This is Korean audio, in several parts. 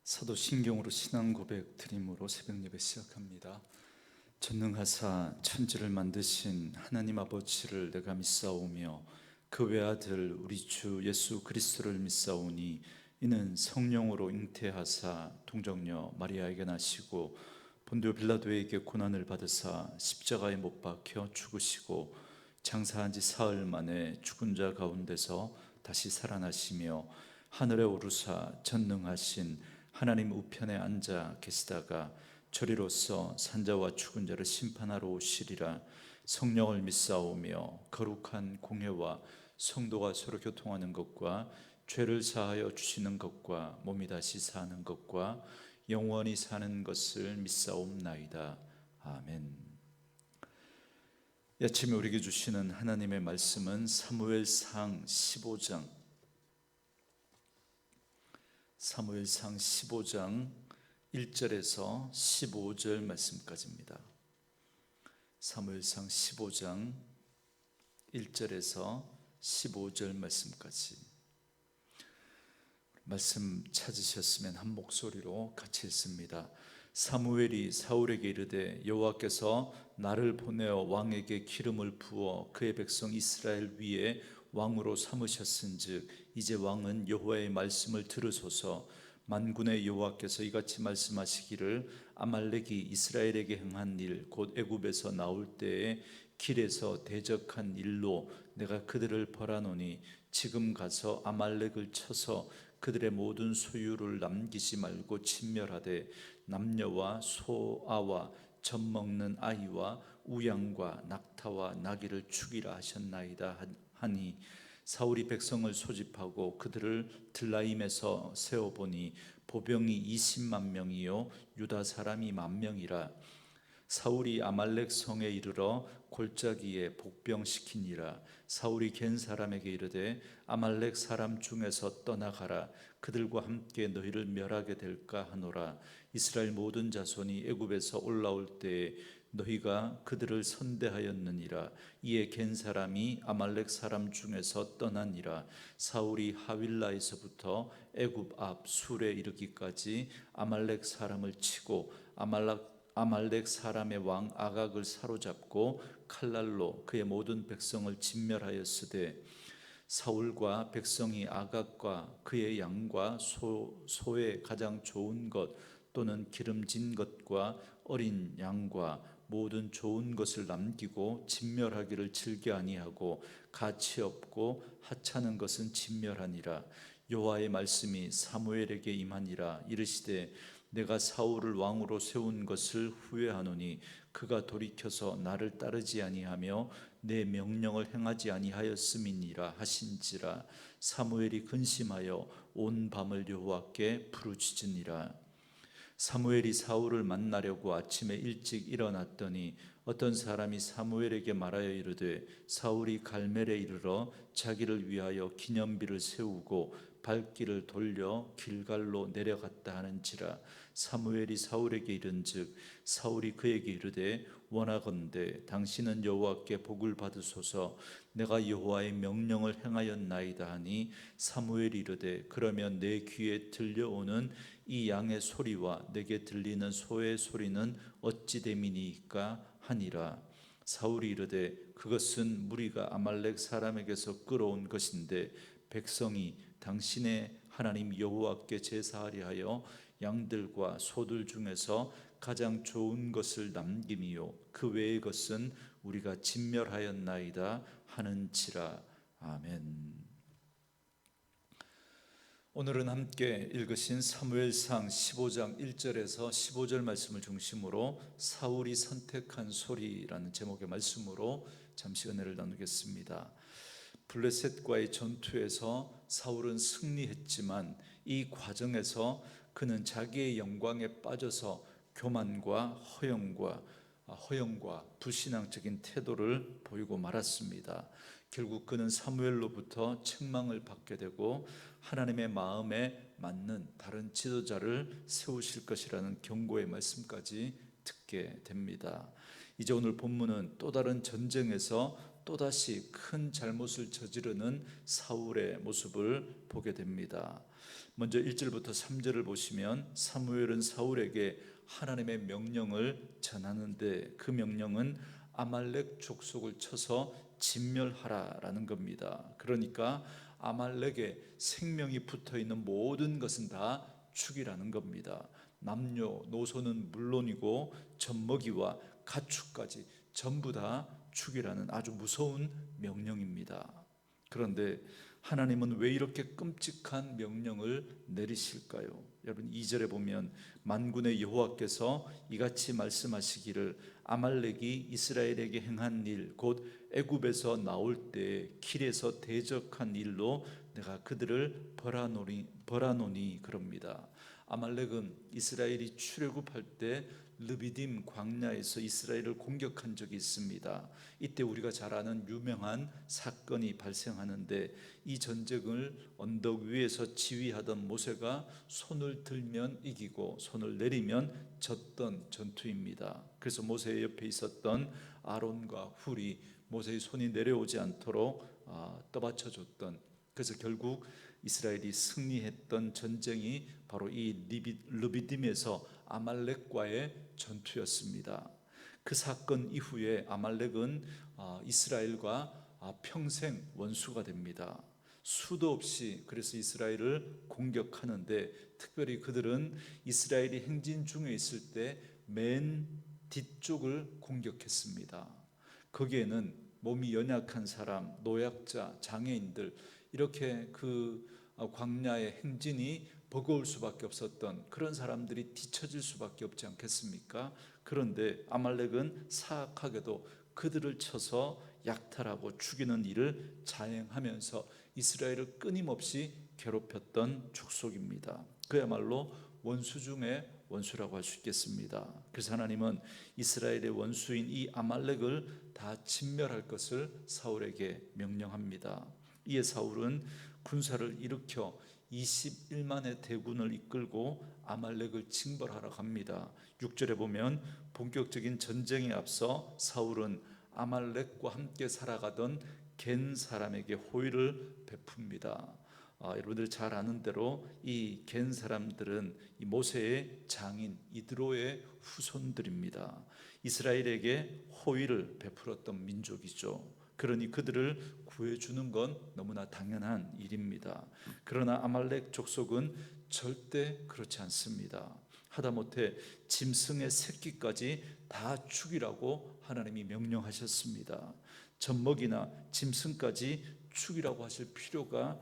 사도신경으로 신앙 고백 드림으로 새벽 예배 시작합니다. 전능하사 천지를 만드신 하나님 아버지를 내가 믿사오며 그 외아들 우리 주 예수 그리스도를 믿사오니 이는 성령으로 잉태하사 동정녀 마리아에게 나시고 본디오 빌라도에게 고난을 받으사 십자가에 못 박혀 죽으시고 장사한 지 사흘 만에 죽은 자 가운데서 다시 살아나시며 하늘에 오르사 전능하신 하나님 우편에 앉아 계시다가 저리로서 산자와 죽은 자를 심판하러 오시리라. 성령을 믿사오며 거룩한 공회와 성도가 서로 교통하는 것과 죄를 사하여 주시는 것과 몸이 다시 사는 것과 영원히 사는 것을 믿사옵나이다. 아멘. 이 아침에 우리에게 주시는 하나님의 말씀은 사무엘상 15장 1절에서 15절 말씀까지입니다. 사무엘상 15장 1절에서 15절 말씀까지. 말씀 찾으셨으면 한 목소리로 같이 읽습니다. 사무엘이 사울에게 이르되 여호와께서 나를 보내어 왕에게 기름을 부어 그의 백성 이스라엘 위에 왕으로 삼으셨은즉 이제 왕은 여호와의 말씀을 들으소서. 만군의 여호와께서 이같이 말씀하시기를 아말렉이 이스라엘에게 행한 일 곧 애굽에서 나올 때에 길에서 대적한 일로 내가 그들을 벌하노니 지금 가서 아말렉을 쳐서 그들의 모든 소유를 남기지 말고 진멸하되 남녀와 소아와 젖 먹는 아이와 우양과 낙타와 나귀를 죽이라 하셨나이다 하니 사울이 백성을 소집하고 그들을 들라임에서 세어보니 보병이 20만 명이요 유다 사람이 10,000명이라. 사울이 아말렉 성에 이르러 골짜기에 복병시키니라. 사울이 겐 사람에게 이르되 아말렉 사람 중에서 떠나가라. 그들과 함께 너희를 멸하게 될까 하노라. 이스라엘 모든 자손이 애굽에서 올라올 때에 너희가 그들을 선대하였느니라. 이에 겐 사람이 아말렉 사람 중에서 떠나니라. 사울이 하윌라에서부터 애굽 앞 술에 이르기까지 아말렉 사람을 치고 아말렉 사람의 왕 아각을 사로잡고 칼날로 그의 모든 백성을 진멸하였으되 사울과 백성이 아각과 그의 양과 소의 가장 좋은 것 또는 기름진 것과 어린 양과 모든 좋은 것을 남기고 진멸하기를 즐겨 아니하고 가치 없고 하찮은 것은 진멸하니라. 여호와의 말씀이 사무엘에게 임하니라. 이르시되 내가 사울을 왕으로 세운 것을 후회하노니 그가 돌이켜서 나를 따르지 아니하며 내 명령을 행하지 아니하였음이니라 하신지라. 사무엘이 근심하여 온 밤을 여호와께 부르짖으니라. 사무엘이 사울을 만나려고 아침에 일찍 일어났더니 어떤 사람이 사무엘에게 말하여 이르되 사울이 갈멜에 이르러 자기를 위하여 기념비를 세우고 발길을 돌려 길갈로 내려갔다 하는지라. 사무엘이 사울에게 이른즉 사울이 그에게 이르되 원하건대 당신은 여호와께 복을 받으소서. 내가 여호와의 명령을 행하였나이다 하니 사무엘이 이르되 그러면 내 귀에 들려오는 이 양의 소리와 내게 들리는 소의 소리는 어찌 됨이니까 하니라. 사울이 이르되 그것은 무리가 아말렉 사람에게서 끌어온 것인데 백성이 당신의 하나님 여호와께 제사하려 하여 양들과 소들 중에서 가장 좋은 것을 남김이요 그 외의 것은 우리가 진멸하였나이다 하는지라. 아멘. 오늘은 함께 읽으신 사무엘상 15장 1절에서 15절 말씀을 중심으로 사울이 선택한 소리라는 제목의 말씀으로 잠시 은혜를 나누겠습니다. 블레셋과의 전투에서 사울은 승리했지만 이 과정에서 그는 자기의 영광에 빠져서 교만과 허영과 불신앙적인 태도를 보이고 말았습니다. 결국 그는 사무엘로부터 책망을 받게 되고 하나님의 마음에 맞는 다른 지도자를 세우실 것이라는 경고의 말씀까지 듣게 됩니다. 이제 오늘 본문은 또 다른 전쟁에서 또다시 큰 잘못을 저지르는 사울의 모습을 보게 됩니다. 먼저 1절부터 3절을 보시면 사무엘은 사울에게 하나님의 명령을 전하는데 그 명령은 아말렉 족속을 쳐서 진멸하라라는 겁니다. 그러니까 아말렉에 생명이 붙어있는 모든 것은 다 죽이라는 겁니다. 남녀노소는 물론이고 젖먹이와 가축까지 전부 다 죽이라는 아주 무서운 명령입니다. 그런데 하나님은 왜 이렇게 끔찍한 명령을 내리실까요? 여러분 2절에 보면 만군의 여호와께서 이같이 말씀하시기를 아말렉이 이스라엘에게 행한 일 곧 애굽에서 나올 때 길에서 대적한 일로 내가 그들을 벌하노니 그럽니다. 아말렉은 이스라엘이 출애굽할 때 르비딤 광야에서 이스라엘을 공격한 적이 있습니다. 이때 우리가 잘 아는 유명한 사건이 발생하는데 이 전쟁을 언덕 위에서 지휘하던 모세가 손을 들면 이기고 손을 내리면 졌던 전투입니다. 그래서 모세의 옆에 있었던 아론과 훌이 모세의 손이 내려오지 않도록 떠받쳐 줬던, 그래서 결국 이스라엘이 승리했던 전쟁이 바로 이 르비딤에서 아말렉과의 전투였습니다. 그 사건 이후에 아말렉은 이스라엘과 평생 원수가 됩니다. 수도 없이 그래서 이스라엘을 공격하는데 특별히 그들은 이스라엘이 행진 중에 있을 때 맨 뒤쪽을 공격했습니다. 거기에는 몸이 연약한 사람, 노약자, 장애인들 이렇게 그 광야의 행진이 버거울 수밖에 없었던 그런 사람들이 뒤처질 수밖에 없지 않겠습니까? 그런데 아말렉은 사악하게도 그들을 쳐서 약탈하고 죽이는 일을 자행하면서 이스라엘을 끊임없이 괴롭혔던 족속입니다. 그야말로 원수 중에 원수라고 할 수 있겠습니다. 그래서 하나님은 이스라엘의 원수인 이 아말렉을 다 진멸할 것을 사울에게 명령합니다. 이에 사울은 군사를 일으켜 21만의 대군을 이끌고 아말렉을 징벌하러 갑니다. 6절에 보면 본격적인 전쟁에 앞서 사울은 아말렉과 함께 살아가던 겐 사람에게 호의를 베풉니다. 여러분들 잘 아는 대로 이 겐 사람들은 이 모세의 장인 이드로의 후손들입니다. 이스라엘에게 호의를 베풀었던 민족이죠. 그러니 그들을 구해주는 건 너무나 당연한 일입니다. 그러나 아말렉 족속은 절대 그렇지 않습니다. 하다못해 짐승의 새끼까지 다 죽이라고 하나님이 명령하셨습니다. 젖먹이나 짐승까지 죽이라고 하실 필요가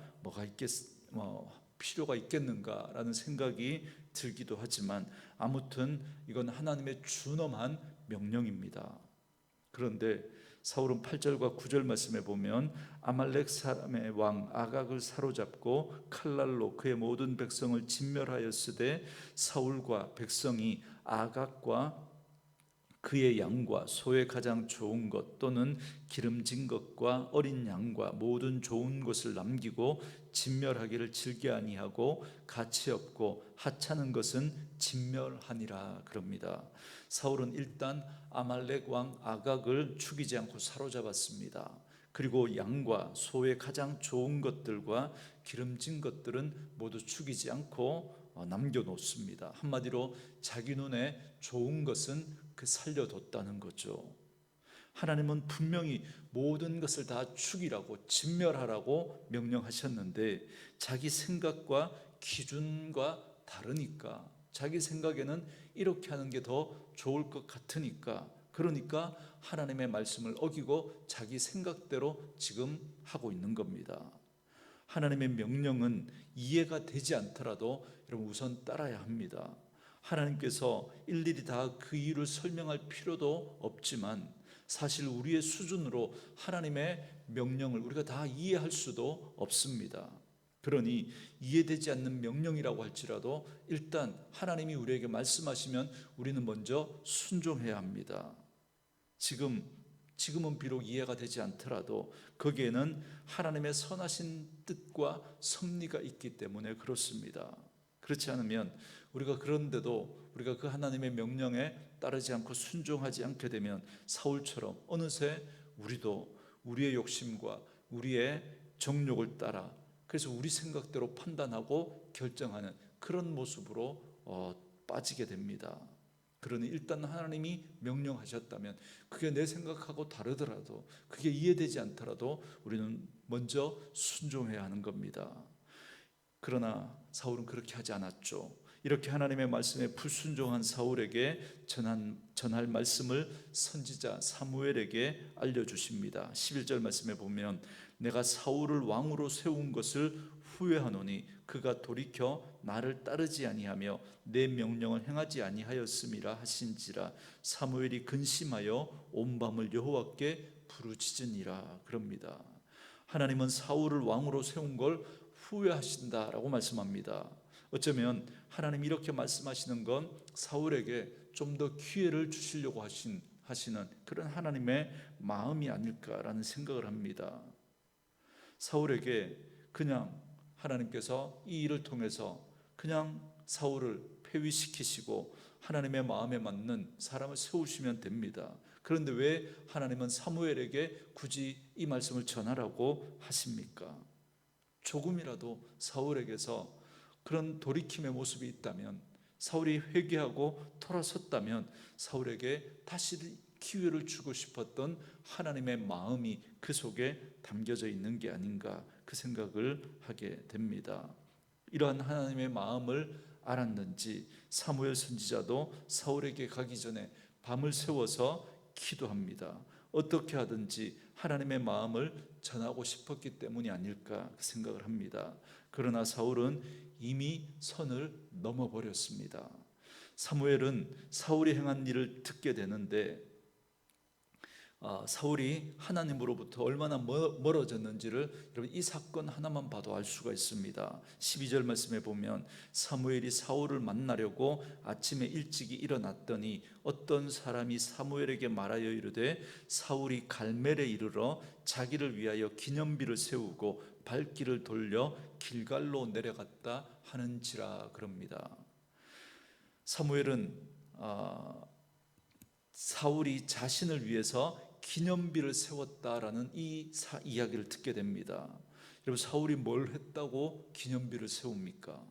필요가 있겠는가라는 생각이 들기도 하지만 아무튼 이건 하나님의 준엄한 명령입니다. 그런데 사울은 8절과 9절 말씀에 보면 아말렉 사람의 왕 아각을 사로잡고 칼날로 그의 모든 백성을 진멸하였으되 사울과 백성이 아각과 그의 양과 소의 가장 좋은 것 또는 기름진 것과 어린 양과 모든 좋은 것을 남기고 진멸하기를 즐겨 아니하고 가치 없고 하찮은 것은 진멸하니라 그럽니다. 사울은 일단 아말렉 왕 아각을 죽이지 않고 사로잡았습니다. 그리고 양과 소의 가장 좋은 것들과 기름진 것들은 모두 죽이지 않고 남겨놓습니다. 한마디로 자기 눈에 좋은 것은 살려뒀다는 거죠. 하나님은 분명히 모든 것을 다 죽이라고 진멸하라고 명령하셨는데 자기 생각과 기준과 다르니까 자기 생각에는 이렇게 하는 게 더 좋을 것 같으니까 그러니까 하나님의 말씀을 어기고 자기 생각대로 지금 하고 있는 겁니다. 하나님의 명령은 이해가 되지 않더라도 여러분 우선 따라야 합니다. 하나님께서 일일이 다 그 이유를 설명할 필요도 없지만 사실 우리의 수준으로 하나님의 명령을 우리가 다 이해할 수도 없습니다. 그러니 이해되지 않는 명령이라고 할지라도 일단 하나님이 우리에게 말씀하시면 우리는 먼저 순종해야 합니다. 지금은 비록 이해가 되지 않더라도 거기에는 하나님의 선하신 뜻과 섭리가 있기 때문에 그렇습니다. 그렇지 않으면 우리가 그런데도 우리가 그 하나님의 명령에 따르지 않고 순종하지 않게 되면 사울처럼 어느새 우리도 우리의 욕심과 우리의 정욕을 따라, 그래서 우리 생각대로 판단하고 결정하는 그런 모습으로 빠지게 됩니다. 그러니 일단 하나님이 명령하셨다면, 그게 내 생각하고 다르더라도, 그게 이해되지 않더라도 우리는 먼저 순종해야 하는 겁니다. 그러나 사울은 그렇게 하지 않았죠. 이렇게 하나님의 말씀에 불순종한 사울에게 전할 말씀을 선지자 사무엘에게 알려주십니다. 11절 말씀에 보면 내가 사울을 왕으로 세운 것을 후회하노니 그가 돌이켜 나를 따르지 아니하며 내 명령을 행하지 아니하였음이라 하신지라. 사무엘이 근심하여 온 밤을 여호와께 부르짖으니라. 그럽니다. 하나님은 사울을 왕으로 세운 걸 후회하신다라고 말씀합니다. 어쩌면 하나님 이렇게 말씀하시는 건 사울에게 좀 더 기회를 주시려고 하시는 그런 하나님의 마음이 아닐까라는 생각을 합니다. 사울에게 그냥 하나님께서 이 일을 통해서 그냥 사울을 폐위시키시고 하나님의 마음에 맞는 사람을 세우시면 됩니다. 그런데 왜 하나님은 사무엘에게 굳이 이 말씀을 전하라고 하십니까? 조금이라도 사울에게서 그런 돌이킴의 모습이 있다면, 사울이 회개하고 돌아섰다면 사울에게 다시 기회를 주고 싶었던 하나님의 마음이 그 속에 담겨져 있는 게 아닌가, 그 생각을 하게 됩니다. 이러한 하나님의 마음을 알았는지 사무엘 선지자도 사울에게 가기 전에 밤을 새워서 기도합니다. 어떻게 하든지 하나님의 마음을 전하고 싶었기 때문이 아닐까 생각을 합니다. 그러나 사울은 이미 선을 넘어버렸습니다. 사무엘은 사울이 행한 일을 듣게 되는데 사울이 하나님으로부터 얼마나 멀어졌는지를 여러분 이 사건 하나만 봐도 알 수가 있습니다. 12절 말씀에 보면 사무엘이 사울을 만나려고 아침에 일찍이 일어났더니 어떤 사람이 사무엘에게 말하여 이르되 사울이 갈멜에 이르러 자기를 위하여 기념비를 세우고 발길을 돌려 길갈로 내려갔다 하는지라. 그럽니다. 사무엘은 사울이 자신을 위해서 기념비를 세웠다라는 이 이야기를 듣게 됩니다. 여러분, 사울이 뭘 했다고 기념비를 세웁니까?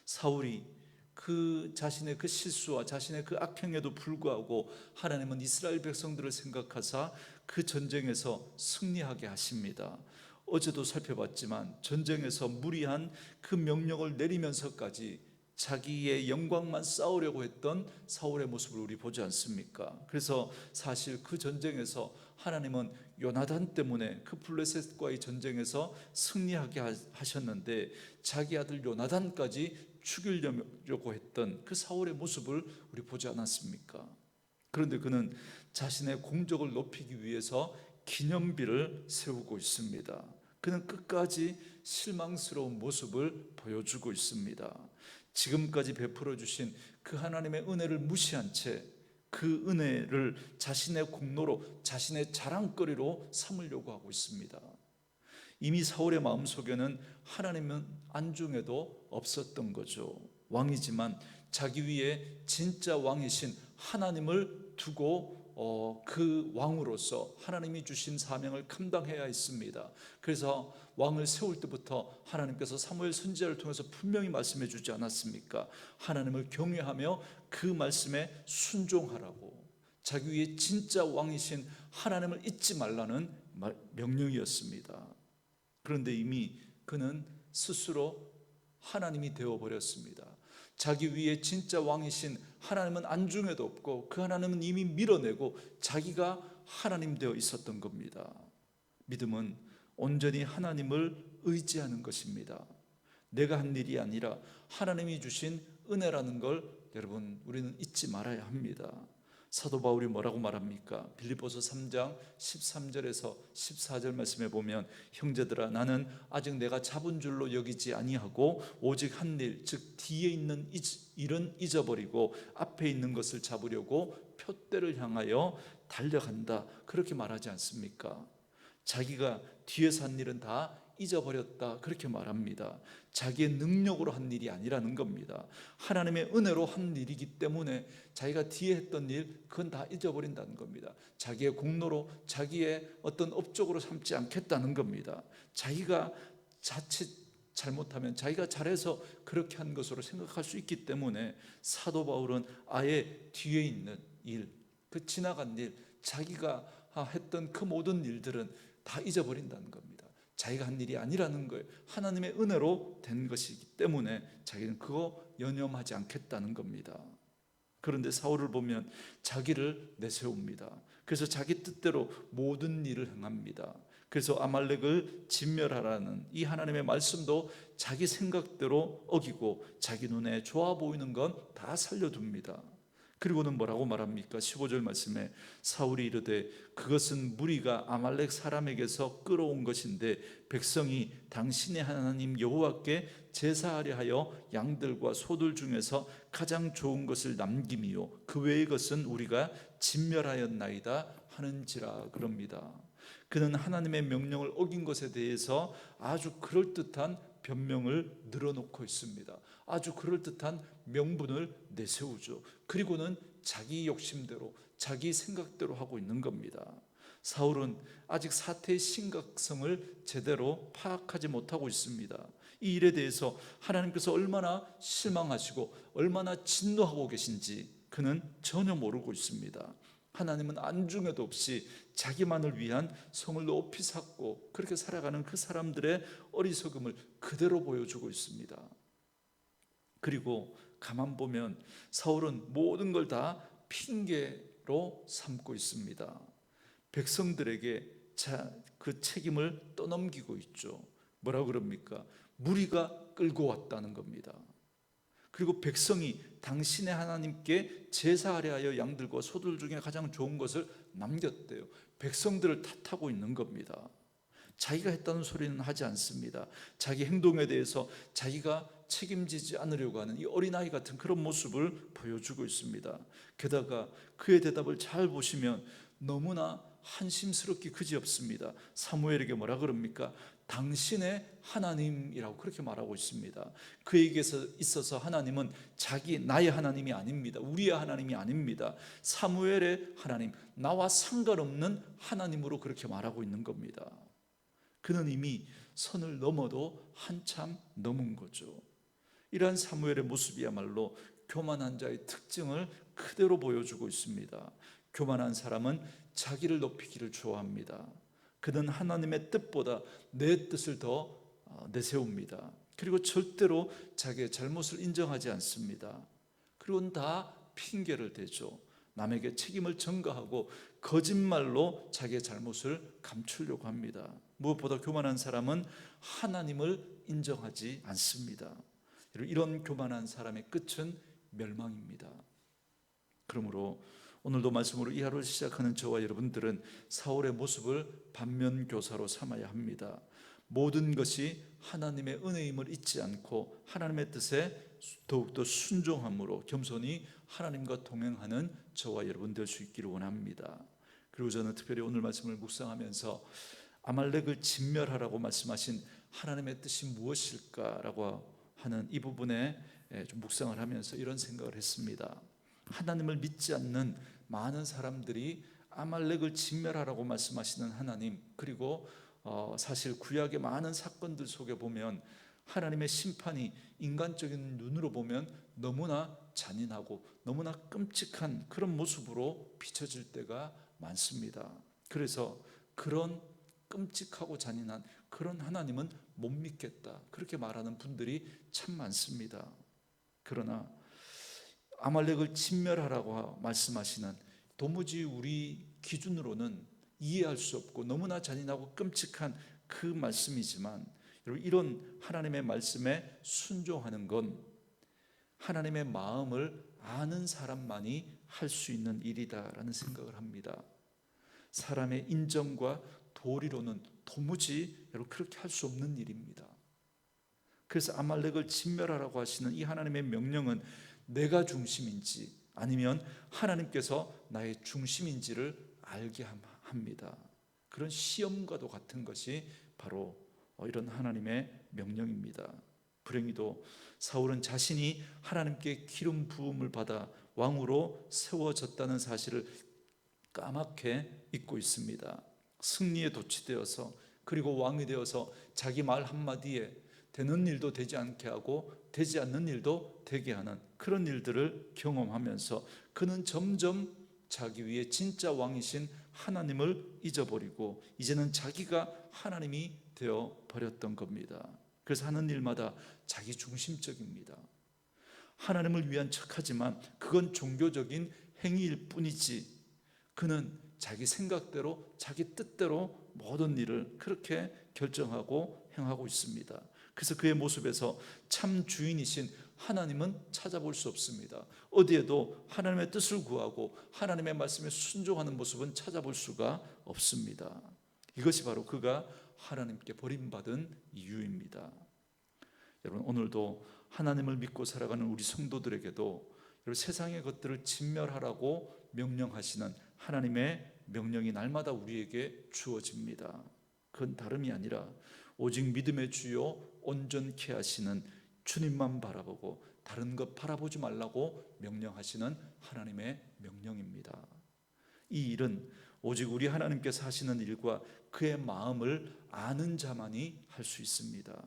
사울이 그 자신의 그 실수와 자신의 그 악행에도 불구하고 하나님은 이스라엘 백성들을 생각하사 그 전쟁에서 승리하게 하십니다. 어제도 살펴봤지만 전쟁에서 무리한 그 명령을 내리면서까지 자기의 영광만 쌓으려고 했던 사울의 모습을 우리 보지 않습니까? 그래서 사실 그 전쟁에서 하나님은 요나단 때문에 그 블레셋과의 전쟁에서 승리하게 하셨는데 자기 아들 요나단까지 죽이려고 했던 그 사울의 모습을 우리 보지 않았습니까? 그런데 그는 자신의 공적을 높이기 위해서 기념비를 세우고 있습니다. 그는 끝까지 실망스러운 모습을 보여주고 있습니다. 지금까지 베풀어 주신 그 하나님의 은혜를 무시한 채 그 은혜를 자신의 공로로, 자신의 자랑거리로 삼으려고 하고 있습니다. 이미 사울의 마음속에는 하나님은 안중에도 없었던 거죠. 왕이지만 자기 위에 진짜 왕이신 하나님을 두고 그 왕으로서 하나님이 주신 사명을 감당해야 했습니다. 그래서 왕을 세울 때부터 하나님께서 사무엘 선지자를 통해서 분명히 말씀해 주지 않았습니까? 하나님을 경외하며 그 말씀에 순종하라고, 자기 위에 진짜 왕이신 하나님을 잊지 말라는 명령이었습니다. 그런데 이미 그는 스스로 하나님이 되어버렸습니다. 자기 위에 진짜 왕이신 하나님은 안중에도 없고 그 하나님은 이미 밀어내고 자기가 하나님 되어 있었던 겁니다. 믿음은 온전히 하나님을 의지하는 것입니다. 내가 한 일이 아니라 하나님이 주신 은혜라는 걸 여러분 우리는 잊지 말아야 합니다. 사도 바울이 뭐라고 말합니까? 빌립보서 3장 13절에서 14절 말씀에 보면 형제들아 나는 아직 내가 잡은 줄로 여기지 아니하고 오직 한 일, 즉 뒤에 있는 일은 잊어버리고 앞에 있는 것을 잡으려고 표대를 향하여 달려간다, 그렇게 말하지 않습니까? 자기가 뒤에서 한 일은 다 잊어버렸다 그렇게 말합니다. 자기의 능력으로 한 일이 아니라는 겁니다. 하나님의 은혜로 한 일이기 때문에 자기가 뒤에 했던 일 그건 다 잊어버린다는 겁니다. 자기의 공로로 자기의 어떤 업적으로 삼지 않겠다는 겁니다. 자기가 자칫 잘못하면 자기가 잘해서 그렇게 한 것으로 생각할 수 있기 때문에 사도 바울은 아예 뒤에 있는 일, 그 지나간 일, 자기가 했던 그 모든 일들은 다 잊어버린다는 겁니다. 자기가 한 일이 아니라는 거예요. 하나님의 은혜로 된 것이기 때문에 자기는 그거 연념하지 않겠다는 겁니다. 그런데 사울을 보면 자기를 내세웁니다. 그래서 자기 뜻대로 모든 일을 행합니다. 그래서 아말렉을 진멸하라는 이 하나님의 말씀도 자기 생각대로 어기고 자기 눈에 좋아 보이는 건 다 살려둡니다. 그리고는 뭐라고 말합니까? 15절 말씀에 사울이 이르되 그것은 무리가 아말렉 사람에게서 끌어온 것인데 백성이 당신의 하나님 여호와께 제사하려 하여 양들과 소들 중에서 가장 좋은 것을 남김이요 그 외의 것은 우리가 진멸하였나이다 하는지라 그럽니다. 그는 하나님의 명령을 어긴 것에 대해서 아주 그럴듯한 변명을 늘어놓고 있습니다. 아주 그럴듯한 명분을 내세우죠. 그리고는 자기 욕심대로 자기 생각대로 하고 있는 겁니다. 사울은 아직 사태의 심각성을 제대로 파악하지 못하고 있습니다. 이 일에 대해서 하나님께서 얼마나 실망하시고 얼마나 진노하고 계신지 그는 전혀 모르고 있습니다. 하나님은 안중에도 없이 자기만을 위한 성을 높이 쌓고 그렇게 살아가는 그 사람들의 어리석음을 그대로 보여주고 있습니다. 그리고 가만 보면 사울은 모든 걸 다 핑계로 삼고 있습니다. 백성들에게 그 책임을 떠넘기고 있죠. 뭐라고 그럽니까? 무리가 끌고 왔다는 겁니다. 그리고 백성이 당신의 하나님께 제사하려 하여 양들과 소들 중에 가장 좋은 것을 남겼대요. 백성들을 탓하고 있는 겁니다. 자기가 했다는 소리는 하지 않습니다. 자기 행동에 대해서 자기가 책임지지 않으려고 하는 이 어린아이 같은 그런 모습을 보여주고 있습니다. 게다가 그의 대답을 잘 보시면 너무나 한심스럽기 그지없습니다. 사무엘에게 뭐라 그럽니까? 당신의 하나님이라고 그렇게 말하고 있습니다. 그에게 있어서 하나님은 나의 하나님이 아닙니다. 우리의 하나님이 아닙니다. 사무엘의 하나님, 나와 상관없는 하나님으로 그렇게 말하고 있는 겁니다. 그는 이미 선을 넘어도 한참 넘은 거죠. 이러한 사무엘의 모습이야말로 교만한 자의 특징을 그대로 보여주고 있습니다. 교만한 사람은 자기를 높이기를 좋아합니다. 그는 하나님의 뜻보다 내 뜻을 더 내세웁니다. 그리고 절대로 자기의 잘못을 인정하지 않습니다. 그리고는 다 핑계를 대죠. 남에게 책임을 전가하고 거짓말로 자기의 잘못을 감추려고 합니다. 무엇보다 교만한 사람은 하나님을 인정하지 않습니다. 이런 교만한 사람의 끝은 멸망입니다. 그러므로 오늘도 말씀으로 이 하루를 시작하는 저와 여러분들은 사울의 모습을 반면교사로 삼아야 합니다. 모든 것이 하나님의 은혜임을 잊지 않고 하나님의 뜻에 더욱더 순종함으로 겸손히 하나님과 동행하는 저와 여러분 될 수 있기를 원합니다. 그리고 저는 특별히 오늘 말씀을 묵상하면서 아말렉을 진멸하라고 말씀하신 하나님의 뜻이 무엇일까라고 하는 이 부분에 좀 묵상을 하면서 이런 생각을 했습니다. 하나님을 믿지 않는 많은 사람들이 아말렉을 진멸하라고 말씀하시는 하나님, 그리고 사실 구약의 많은 사건들 속에 보면 하나님의 심판이 인간적인 눈으로 보면 너무나 잔인하고 너무나 끔찍한 그런 모습으로 비춰질 때가 많습니다. 그래서 그런 끔찍하고 잔인한 그런 하나님은 못 믿겠다 그렇게 말하는 분들이 참 많습니다. 그러나 아말렉을 진멸하라고 말씀하시는 도무지 우리 기준으로는 이해할 수 없고 너무나 잔인하고 끔찍한 그 말씀이지만 이런 하나님의 말씀에 순종하는 건 하나님의 마음을 아는 사람만이 할 수 있는 일이다라는 생각을 합니다. 사람의 인정과 도리로는 도무지 그렇게 할 수 없는 일입니다. 그래서 아말렉을 진멸하라고 하시는 이 하나님의 명령은 내가 중심인지 아니면 하나님께서 나의 중심인지를 알게 합니다. 그런 시험과도 같은 것이 바로 이런 하나님의 명령입니다. 불행히도 사울은 자신이 하나님께 기름 부음을 받아 왕으로 세워졌다는 사실을 까맣게 잊고 있습니다. 승리에 도취되어서 그리고 왕이 되어서 자기 말 한마디에 되는 일도 되지 않게 하고 되지 않는 일도 되게 하는 그런 일들을 경험하면서 그는 점점 자기 위에 진짜 왕이신 하나님을 잊어버리고 이제는 자기가 하나님이 되어 버렸던 겁니다. 그래서 하는 일마다 자기 중심적입니다. 하나님을 위한 척하지만 그건 종교적인 행위일 뿐이지 그는 자기 생각대로 자기 뜻대로 모든 일을 그렇게 결정하고 행하고 있습니다. 그래서 그의 모습에서 참 주인이신 하나님은 찾아볼 수 없습니다. 어디에도 하나님의 뜻을 구하고 하나님의 말씀에 순종하는 모습은 찾아볼 수가 없습니다. 이것이 바로 그가 하나님께 버림받은 이유입니다. 여러분, 오늘도 하나님을 믿고 살아가는 우리 성도들에게도 세상의 것들을 진멸하라고 명령하시는 하나님의 명령이 날마다 우리에게 주어집니다. 그건 다름이 아니라 오직 믿음의 주요 온전케 하시는 주님만 바라보고 다른 것 바라보지 말라고 명령하시는 하나님의 명령입니다. 이 일은 오직 우리 하나님께서 하시는 일과 그의 마음을 아는 자만이 할 수 있습니다.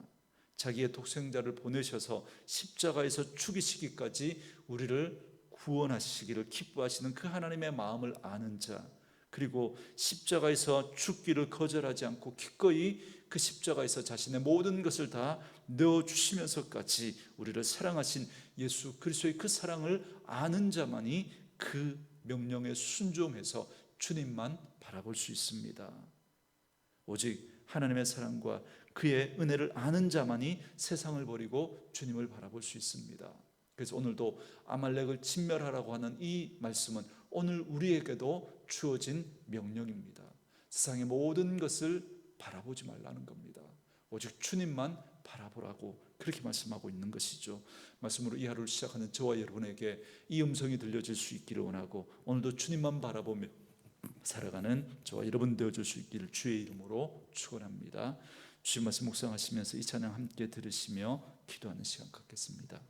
자기의 독생자를 보내셔서 십자가에서 죽이시기까지 우리를 구원하시기를 기뻐하시는 그 하나님의 마음을 아는 자, 그리고 십자가에서 죽기를 거절하지 않고 기꺼이 그 십자가에서 자신의 모든 것을 다 내어주시면서까지 우리를 사랑하신 예수 그리스도의 그 사랑을 아는 자만이 그 명령에 순종해서 주님만 바라볼 수 있습니다. 오직 하나님의 사랑과 그의 은혜를 아는 자만이 세상을 버리고 주님을 바라볼 수 있습니다. 그래서 오늘도 아말렉을 진멸하라고 하는 이 말씀은 오늘 우리에게도 주어진 명령입니다. 세상의 모든 것을 바라보지 말라는 겁니다. 오직 주님만 바라보라고 그렇게 말씀하고 있는 것이죠. 말씀으로 이 하루를 시작하는 저와 여러분에게 이 음성이 들려질 수 있기를 원하고 오늘도 주님만 바라보며 살아가는 저와 여러분 되어줄 수 있기를 주의 이름으로 축원합니다. 주신 말씀 묵상하시면서 이 찬양 함께 들으시며 기도하는 시간 갖겠습니다.